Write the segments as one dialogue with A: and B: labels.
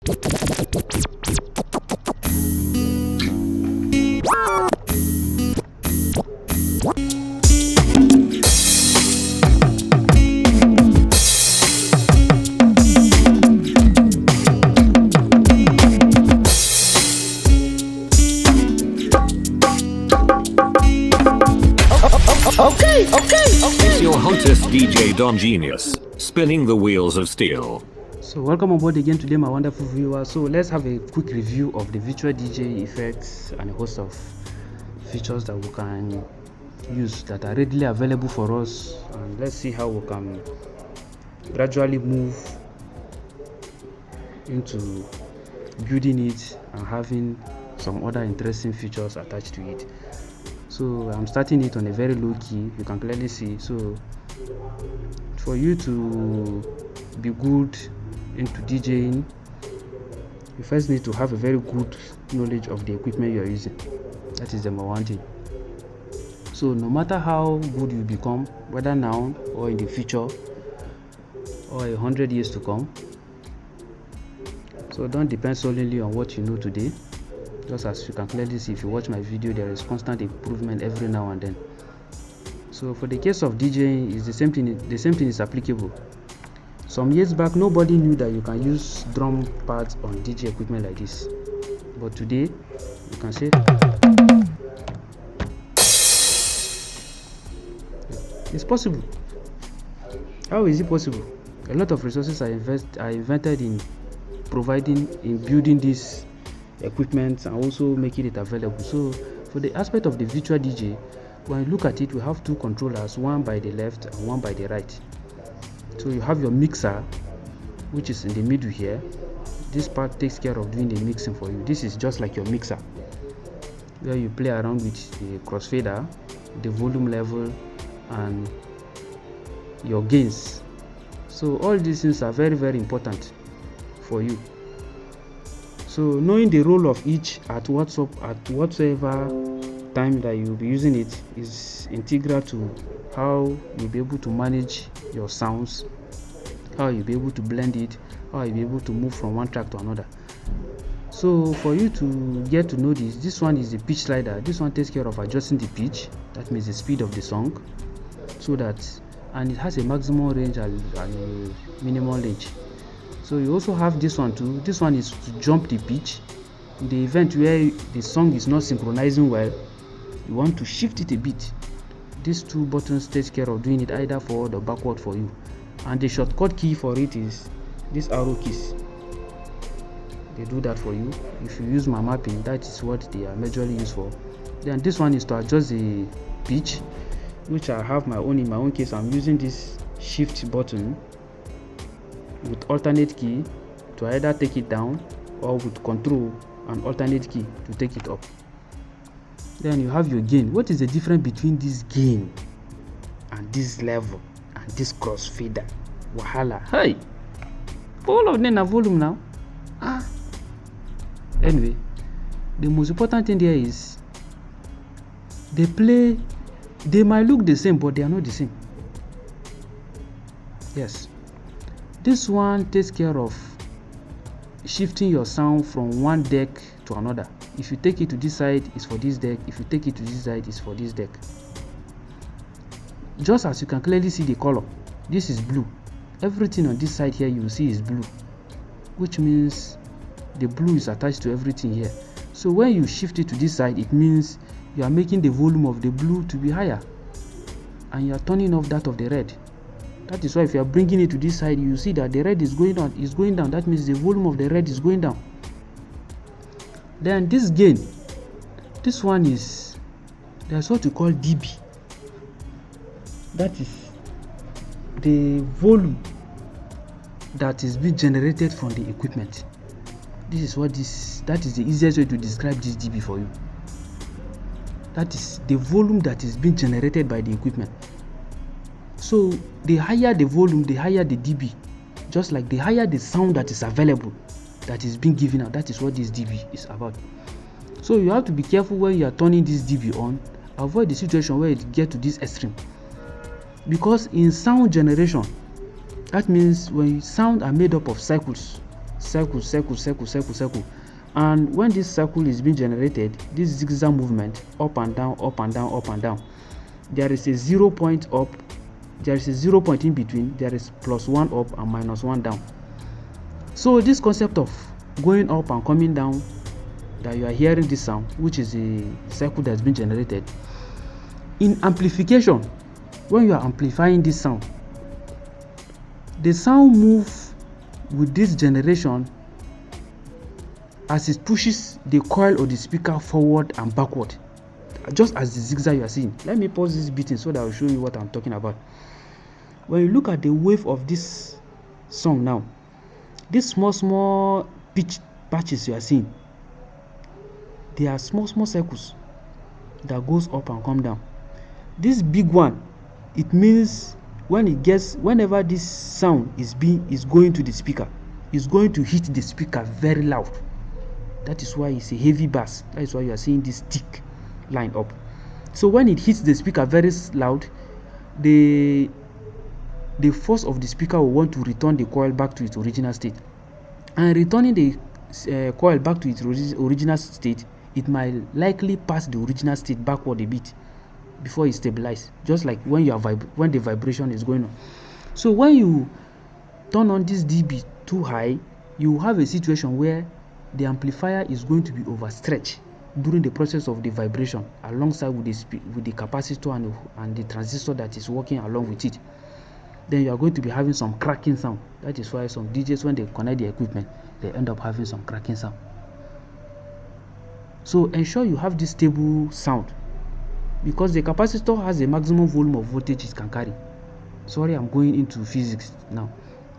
A: Okay.
B: It's your hostess DJ Don Genius, spinning the wheels of steel.
C: So welcome on board again today, my wonderful viewers. So let's have a quick review of the virtual DJ effects and a host of features that we can use that are readily available for us, and let's see how we can gradually move into building it and having some other interesting features attached to it. So I'm starting it on a very low key, you can clearly see. So for you to be good into DJing, you first need to have a very good knowledge of the equipment you are using. That is the number one thing. So no matter how good you become, whether now or in the future or 100 years to come, so don't depend solely on what you know today. Just as you can clearly see if you watch my video, there is constant improvement every now and then. So for the case of DJing, is the same thing is applicable. Some years back, nobody knew that you can use drum pads on DJ equipment like this, but today you can see it's possible. How is it possible? A lot of resources are invented in building this equipment and also making it available. So for the aspect of the virtual DJ, when you look at it, we have two controllers, one by the left and one by the right. So you have your mixer, which is in the middle here. This part takes care of doing the mixing for you. This is just like your mixer, where you play around with the crossfader, the volume level and your gains. So all these things are very, very important for you. So knowing the role of each at whatsoever time that you'll be using it is integral to how you'll be able to manage your sounds, how you'll be able to blend it, how you'll be able to move from one track to another. So for you to get to know this one is the pitch slider. This one takes care of adjusting the pitch, that means the speed of the song, so that, and it has a maximum range and a minimal range. So you also have this one too. This one is to jump the pitch. In the event where the song is not synchronizing well, you want to shift it a bit. These two buttons takes care of doing it either forward or backward for you. And the shortcut key for it is these arrow keys. They do that for you. If you use my mapping, that is what they are majorly used for. Then this one is to adjust the pitch, which I have my own. In my own case, I'm using this shift button with alternate key to either take it down, or with control and alternate key to take it up. Then you have your gain. What is the difference between this gain and this level and this crossfader? Wahala. Hey, all of them are volume now. Anyway, the most important thing there is they might look the same, but they are not the same. Yes, this one takes care of shifting your sound from one deck to another. If you take it to this side, it's for this deck. If you take it to this side, it's for this deck. Just as you can clearly see the color, this is blue. Everything on this side here you will see is blue, which means the blue is attached to everything here. So when you shift it to this side, it means you are making the volume of the blue to be higher, and you are turning off that of the red. That is why if you are bringing it to this side, you see that the red is going down. That means the volume of the red is going down. Then this gain, this one is, there's what we call dB. That is the volume that is being generated from the equipment. That is the easiest way to describe this dB for you. That is the volume that is being generated by the equipment. So the higher the volume, the higher the dB. Just like the higher the sound that is available, that is being given out, that is what this dB is about. So you have to be careful when you are turning this dB on. Avoid the situation where it gets to this extreme. Because in sound generation, that means when sound are made up of cycles circle, and when this circle is being generated, this zigzag movement up and down, there is a 0 point up, there is a 0 point in between, there is +1 up and -1 down. So this concept of going up and coming down, that you are hearing this sound, which is a circle that's been generated in amplification. When you are amplifying this sound, the sound moves with this generation as it pushes the coil of the speaker forward and backward, just as the zigzag you are seeing. Let me pause this beating so that I'll show you what I'm talking about. When you look at the wave of this song now, these small pitch patches you are seeing, they are small circles that goes up and come down. This big one, it means whenever this sound is going to the speaker, it's going to hit the speaker very loud. That is why it's a heavy bass. That is why you are seeing this thick line up. So when it hits the speaker very loud, the force of the speaker will want to return the coil back to its original state, and returning the coil back to its original state, it might likely pass the original state backward a bit before it stabilizes, just like when when the vibration is going on. So when you turn on this dB too high, you have a situation where the amplifier is going to be overstretched during the process of the vibration, alongside with the capacitor and the transistor that is working along with it. Then you are going to be having some cracking sound. That is why some DJs, when they connect the equipment, they end up having some cracking sound. So ensure you have this stable sound, because the capacitor has a maximum volume of voltage it can carry. Sorry, I'm going into physics now,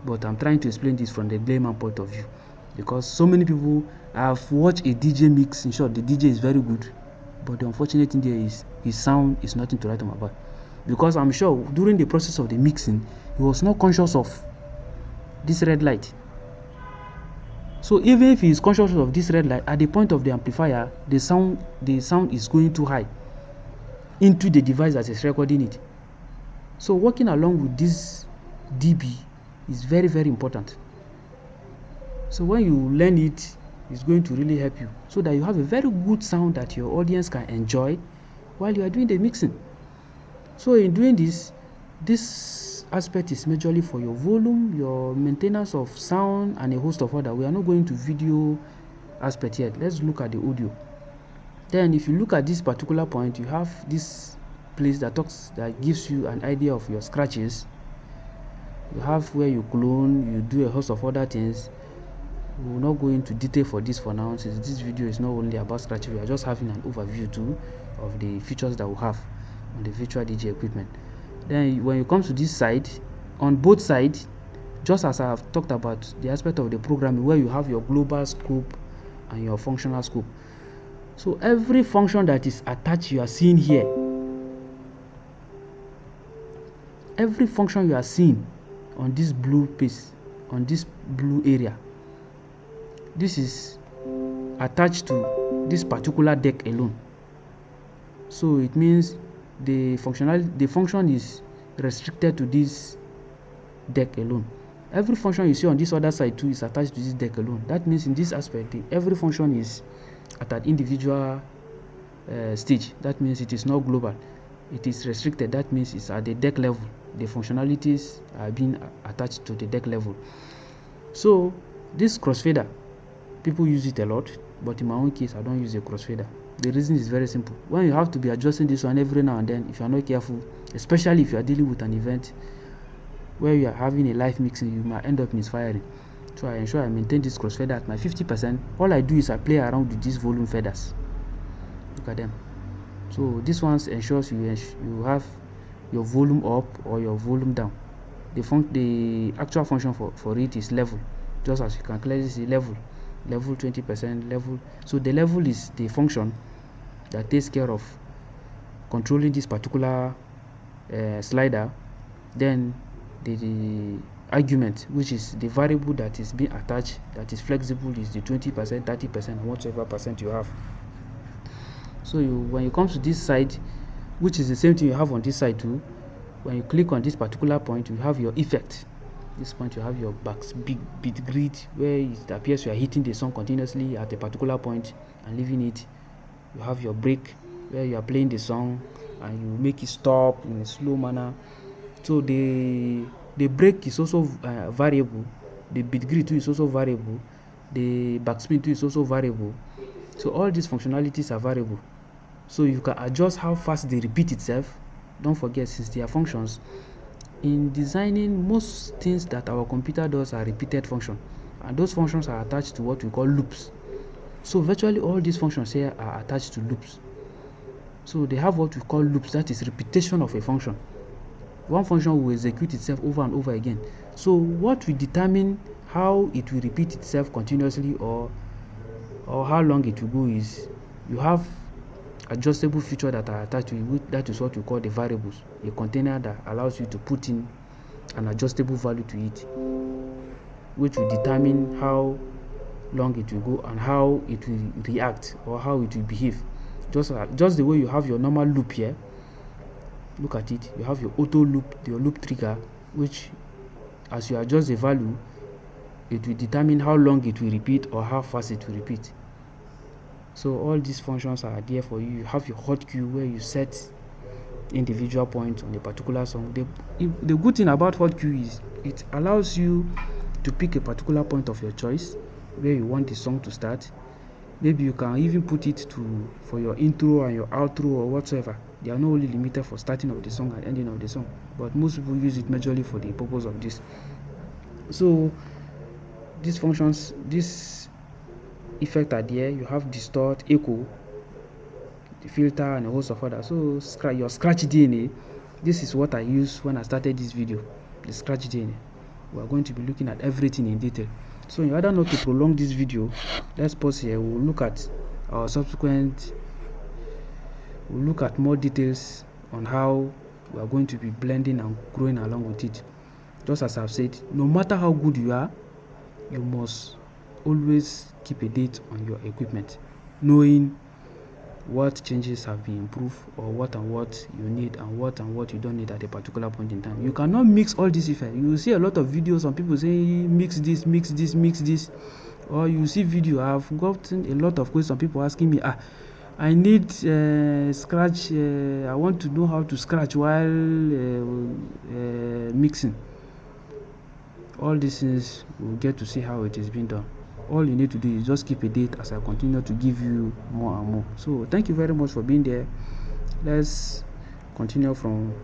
C: but I'm trying to explain this from the layman point of view, because so many people have watched a DJ mix. In short, the DJ is very good, but the unfortunate thing there is his sound is nothing to write home about, because I'm sure during the process of the mixing, he was not conscious of this red light. So even if he is conscious of this red light, at the point of the amplifier, the sound is going too high into the device that is recording it. So working along with this dB is very, very important. So when you learn it, it's going to really help you, so that you have a very good sound that your audience can enjoy while you are doing the mixing. So in doing this aspect is majorly for your volume, your maintenance of sound, and a host of other. We are not going to video aspect yet. Let's look at the audio. Then if you look at this particular point, you have this place that gives you an idea of your scratches. You have where you clone, you do a host of other things. We will not go into detail for this for now, since this video is not only about scratching. We are just having an overview too of the features that we have on the virtual DJ equipment. Then when it comes to this side, on both sides, just as I have talked about the aspect of the programming, where you have your global scope and your functional scope. So every function that is attached, you are seeing here, every function you are seeing on this blue piece, on this blue area, this is attached to this particular deck alone. So it means the function is restricted to this deck alone. Every function you see on this other side too is attached to this deck alone. That means in this aspect, every function is at an individual stage. That means it is not global, it is restricted. That means it's at the deck level. The functionalities are being attached to the deck level. So this crossfader, people use it a lot, but in my own case, I don't use a crossfader. The reason is very simple. When you have to be adjusting this one every now and then, if you are not careful, especially if you are dealing with an event where you are having a live mixing, you might end up misfiring. So I ensure I maintain this crossfader at my 50%. All I do is I play around with these volume faders. Look at them. So this one ensures you have your volume up or your volume down. The actual function for it is level, just as you can clearly see level 20%, level. So the level is the function that takes care of controlling this particular slider. Then the argument, which is the variable that is being attached, that is flexible, is the 20%, 30%, whatever percent you have. So when you come to this side, which is the same thing you have on this side too, when you click on this particular point, you have your effect. This point you have your big beat grid where it appears you are hitting the song continuously at a particular point and leaving it. You have your break where you are playing the song and you make it stop in a slow manner. So the break is also variable. The beat grid too is also variable. The backspin too is also variable. So all these functionalities are variable. So you can adjust how fast they repeat itself. Don't forget, since they are functions, in designing, most things that our computer does are repeated function, and those functions are attached to what we call loops. So virtually all these functions here are attached to loops. So they have what we call loops, that is repetition of a function. One function will execute itself over and over again. So what will determine how it will repeat itself continuously or how long it will go is you have adjustable features that are attached to it. That is what we call the variables, a container that allows you to put in an adjustable value to it, which will determine how long it will go and how it will react or how it will behave. Just the way you have your normal loop here. Look at it. You have your auto loop, your loop trigger, which as you adjust the value, it will determine how long it will repeat or how fast it will repeat. So all these functions are there for you. You have your hot queue where you set individual points on a particular song. The good thing about hot queue is it allows you to pick a particular point of your choice where you want the song to start. Maybe you can even put it for your intro and your outro or whatsoever. They are not only limited for starting of the song and ending of the song, but most people use it majorly for the purpose of this. So these functions, this effect are there. You have distort, echo, the filter, and a host of others. So your scratch DNA, this is what I used when I started this video, the scratch DNA. We are going to be looking at everything in detail. So in order not to prolong this video, let's pause here. We'll look at our subsequent, we'll look at more details on how we are going to be blending and growing along with it. Just as I've said, no matter how good you are, you must always keep a date on your equipment, knowing what changes have been improved or what you need and what you don't need at a particular point in time. You cannot mix all these effects. You will see a lot of videos on people saying mix this, or you see video. I've gotten a lot of questions, people asking me, I need scratch, I want to know how to scratch while mixing. All these things we'll get to see how it is being done. All you need to do is just keep a date as I continue to give you more and more. So thank you very much for being there. Let's continue from,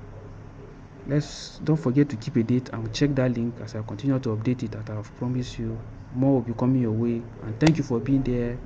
C: don't forget to keep a date and check that link as I continue to update it, that I've promised you. More will be coming your way, and thank you for being there.